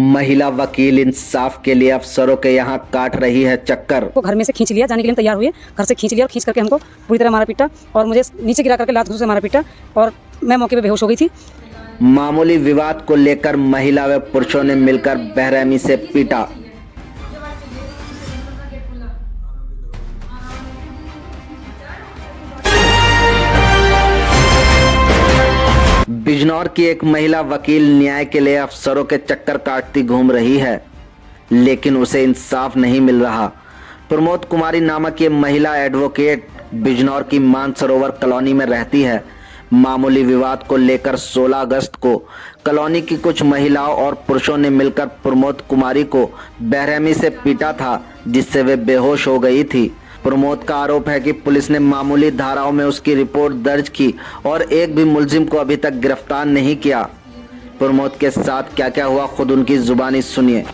महिला वकील इंसाफ के लिए अफसरों के यहाँ काट रही है चक्कर। को घर में से खींच लिया, जाने के लिए तैयार हुए, घर से खींच लिया और खींच करके हमको पूरी तरह मारा पीटा और मुझे नीचे गिरा करके लात घूंसे से मारा पीटा और मैं मौके पे बेहोश हो गई थी। मामूली विवाद को लेकर महिला व पुरुषों ने मिलकर बेरहमी से पीटा। बिजनौर की एक महिला वकील न्याय के लिए अफसरों के चक्कर काटती घूम रही है, लेकिन उसे इंसाफ नहीं मिल रहा। प्रमोद कुमारी नामक ये महिला एडवोकेट बिजनौर की मानसरोवर कॉलोनी में रहती है। मामूली विवाद को लेकर 16 अगस्त को कॉलोनी की कुछ महिलाओं और पुरुषों ने मिलकर प्रमोद कुमारी को बेरहमी से पीटा था, जिससे वे बेहोश हो गई थी। प्रमोद का आरोप है कि पुलिस ने मामूली धाराओं में उसकी रिपोर्ट दर्ज की और एक भी मुलजिम को अभी तक गिरफ्तार नहीं किया। प्रमोद के साथ क्या क्या हुआ, खुद उनकी जुबानी सुनिए।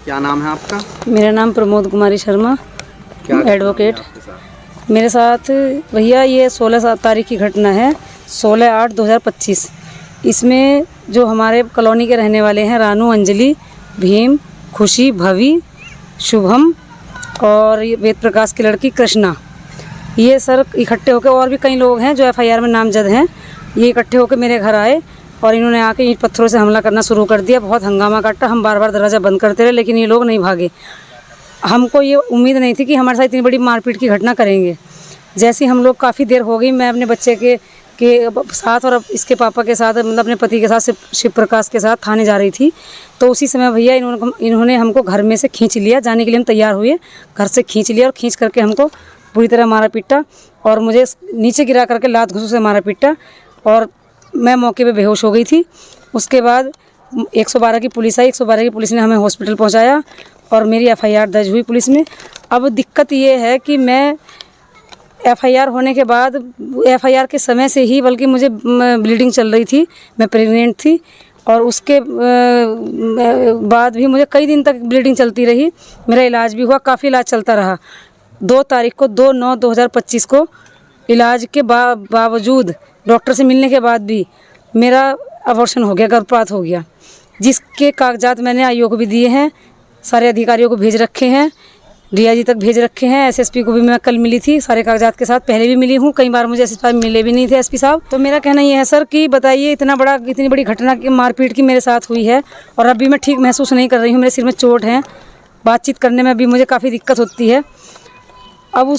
क्या नाम है आपका? मेरा नाम प्रमोद कुमारी शर्मा, एडवोकेट। मेरे साथ भैया ये 16 तारीख की घटना है, 16/8/2025। इसमें जो हमारे कॉलोनी के रहने वाले हैं रानू, अंजलि, भीम, खुशी, भवी, शुभम और ये वेद प्रकाश की लड़की कृष्णा, ये सर इकट्ठे होकर, और भी कई लोग हैं जो एफआईआर में नामजद हैं, ये इकट्ठे होकर मेरे घर आए और इन्होंने आके ईंट पत्थरों से हमला करना शुरू कर दिया। बहुत हंगामा काटा, हम बार बार दरवाज़ा बंद करते रहे लेकिन ये लोग नहीं भागे। हमको ये उम्मीद नहीं थी कि हमारे साथ इतनी बड़ी मारपीट की घटना करेंगे। जैसे हम लोग काफ़ी देर हो गई, मैं अपने बच्चे के साथ और इसके पापा के साथ, मतलब अपने पति के साथ, शिव प्रकाश के साथ थाने जा रही थी। तो उसी समय भैया इन्होंने हमको घर में से खींच लिया, जाने के लिए हम तैयार हुए, घर से खींच लिया और खींच करके हमको पूरी तरह मारा पीटा और मुझे नीचे गिरा करके लात घूंसे से मारा पीटा और मैं मौके पे बेहोश हो गई थी। उसके बाद 112 की पुलिस आई, 112 की पुलिस ने हमें हॉस्पिटल पहुंचाया और मेरी एफआईआर दर्ज हुई पुलिस में। अब दिक्कत ये है कि मैं एफआईआर होने के बाद, एफआईआर के समय से ही बल्कि मुझे ब्लीडिंग चल रही थी, मैं प्रेग्नेंट थी और उसके बाद भी मुझे कई दिन तक ब्लीडिंग चलती रही। मेरा इलाज भी हुआ, काफ़ी इलाज चलता रहा। 2 तारीख को 2/9/2025 को इलाज के बावजूद, डॉक्टर से मिलने के बाद भी मेरा अबॉर्शन हो गया, गर्भपात हो गया, जिसके कागजात मैंने आईओ को भी दिए हैं, सारे अधिकारियों को भेज रखे हैं, डीआईजी तक भेज रखे हैं, एसएसपी को भी मैं कल मिली थी सारे कागजात के साथ, पहले भी मिली हूँ, कई बार मुझे एसएसपी मिले भी नहीं थे एसपी साहब। तो मेरा कहना ये है सर कि बताइए, इतनी बड़ी घटना की मारपीट की मेरे साथ हुई है और अभी मैं ठीक महसूस नहीं कर रही हूँ, मेरे सिर में चोट है, बातचीत करने में भी मुझे काफ़ी दिक्कत होती है। अब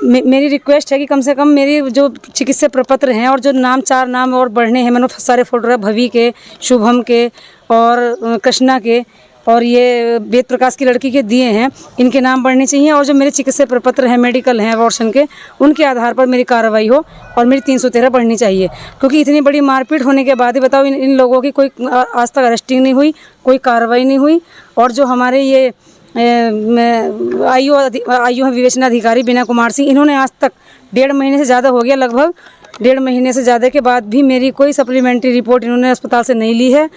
मेरी रिक्वेस्ट है कि कम से कम मेरी जो चिकित्सा प्रपत्र हैं और जो 4 नाम और बढ़ने हैं, मैंने सारे फोटोग्राफ भवी के, शुभम के और कृष्णा के और ये वेद प्रकाश की लड़की के दिए हैं, इनके नाम बढ़ने चाहिए और जो मेरे चिकित्सा प्रपत्र हैं, मेडिकल हैं अबॉर्शन के, उनके आधार पर मेरी कार्रवाई हो और मेरी 313 बढ़नी चाहिए। क्योंकि इतनी बड़ी मारपीट होने के बाद ही बताओ, इन लोगों की कोई आज तक अरेस्टिंग नहीं हुई, कोई कार्रवाई नहीं हुई। और जो हमारे ये आईओ है विवेचना अधिकारी बीना कुमार सिंह, इन्होंने आज तक 1.5 महीने से ज़्यादा हो गया, लगभग 1.5 महीने से ज़्यादा के बाद भी मेरी कोई सप्लीमेंट्री रिपोर्ट इन्होंने अस्पताल से नहीं ली है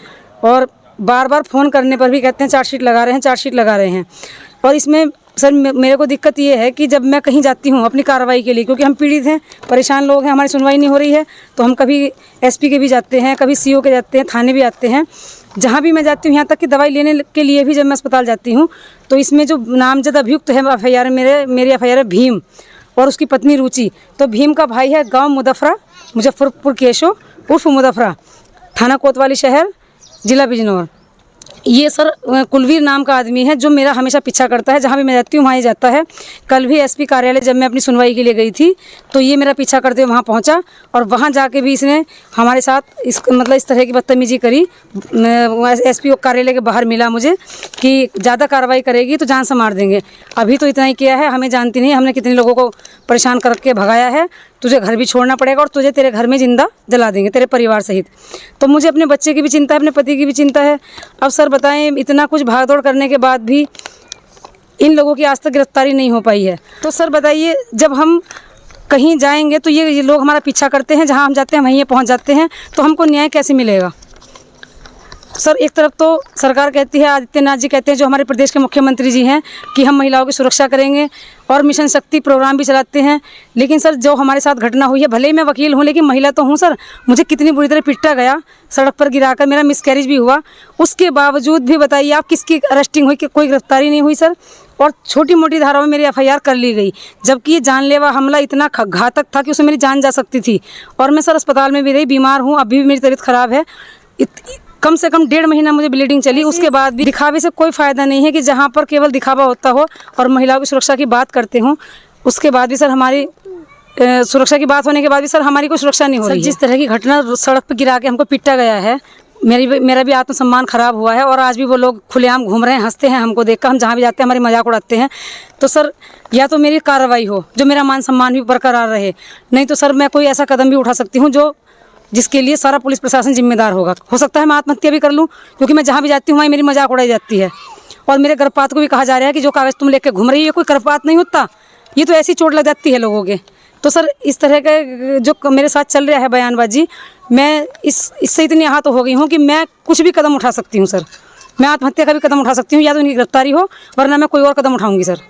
और बार बार फ़ोन करने पर भी कहते हैं चार्जशीट लगा रहे हैं। और इसमें सर मेरे को दिक्कत ये है कि जब मैं कहीं जाती हूँ अपनी कार्रवाई के लिए, क्योंकि हम पीड़ित हैं, परेशान लोग हैं, हमारी सुनवाई नहीं हो रही है, तो हम कभी एसपी के भी जाते हैं, कभी सीओ के जाते हैं, थाने भी आते हैं, जहाँ भी मैं जाती हूँ, यहाँ तक कि दवाई लेने के लिए भी जब मैं अस्पताल जाती हूँ, तो इसमें जो नामजद अभियुक्त है एफआईआर, मेरी एफआईआर है भीम और उसकी पत्नी रुचि। तो भीम का भाई है गाँव मुदफरा, मुजफ्फरपुर केशो उर्फ मुदफरा, थाना कोतवाली शहर, जिला बिजनौर। ये सर कुलवीर नाम का आदमी है जो मेरा हमेशा पीछा करता है, जहाँ भी मैं जाती हूँ वहाँ ही जाता है। कल भी एसपी कार्यालय जब मैं अपनी सुनवाई के लिए गई थी तो ये मेरा पीछा करते हुए वहाँ पहुँचा और वहाँ जाके भी इसने हमारे साथ इस तरह की बदतमीजी करी। एसपी कार्यालय के बाहर मिला मुझे कि ज़्यादा कार्रवाई करेगी तो जान से मार देंगे। अभी तो इतना ही किया है, हमें जानती नहीं हमने कितने लोगों को परेशान करके भगाया है, तुझे घर भी छोड़ना पड़ेगा और तुझे तेरे घर में जिंदा जला देंगे, तेरे परिवार सहित। तो मुझे अपने बच्चे की भी चिंता है, अपने पति की भी चिंता है। अब सर बताएं, इतना कुछ भागदौड़ करने के बाद भी इन लोगों की आज तक गिरफ्तारी नहीं हो पाई है। तो सर बताइए, जब हम कहीं जाएंगे तो ये लोग हमारा पीछा करते हैं, जहां हम जाते हैं वहीं ये पहुंच जाते हैं, तो हमको न्याय कैसे मिलेगा? सर एक तरफ तो सरकार कहती है, आदित्यनाथ जी कहते हैं जो हमारे प्रदेश के मुख्यमंत्री जी हैं, कि हम महिलाओं की सुरक्षा करेंगे और मिशन शक्ति प्रोग्राम भी चलाते हैं। लेकिन सर जो हमारे साथ घटना हुई है, भले ही मैं वकील हूँ लेकिन महिला तो हूँ सर, मुझे कितनी बुरी तरह पिटा गया, सड़क पर गिराकर मेरा मिसकैरेज भी हुआ। उसके बावजूद भी बताइए आप किसकी अरेस्टिंग हुई, कि कोई गिरफ्तारी नहीं हुई सर। और छोटी मोटी धाराओं में मेरी एफआईआर कर ली गई, जबकि ये जानलेवा हमला इतना घातक था कि उसमें मेरी जान जा सकती थी। और मैं सर अस्पताल में भी रही, बीमार हूँ, अभी भी मेरी तबीयत ख़राब है। कम से कम 1.5 महीना मुझे ब्लीडिंग चली। उसके बाद भी दिखावे से कोई फ़ायदा नहीं है, कि जहाँ पर केवल दिखावा होता हो और महिलाओं की सुरक्षा की बात करते हों, उसके बाद भी सर हमारी सुरक्षा की बात होने के बाद भी सर हमारी कोई सुरक्षा नहीं हो रही है। जिस तरह की घटना सड़क पर गिरा के हमको पीटा गया है, मेरा भी आत्मसम्मान खराब हुआ है। और आज भी वो लोग खुलेआम घूम रहे हैं, हंसते हैं हमको देखकर, हम जहाँ भी जाते हैं हमारी मजाक उड़ाते हैं। तो सर या तो मेरी कार्रवाई हो जो मेरा मान सम्मान भी बरकरार रहे, नहीं तो सर मैं कोई ऐसा कदम भी उठा सकती हूँ जो जिसके लिए सारा पुलिस प्रशासन जिम्मेदार होगा। हो सकता है मैं आत्महत्या भी कर लूँ, क्योंकि मैं जहाँ भी जाती हूँ वहीं मेरी मजाक उड़ाई जाती है। और मेरे गर्भपात को भी कहा जा रहा है कि जो कागज़ तुम लेकर घूम रही है, ये कोई गर्भपात नहीं होता, ये तो ऐसी चोट लग जाती है लोगों के। तो सर इस तरह का जो मेरे साथ चल रहा है बयानबाजी, मैं इससे इतनी आहत हो गई हूँ कि मैं कुछ भी कदम उठा सकती हूँ सर। मैं आत्महत्या का भी कदम उठा सकती हूँ, या तो उनकी गिरफ्तारी हो, वरना मैं कोई और कदम उठाऊँगी सर।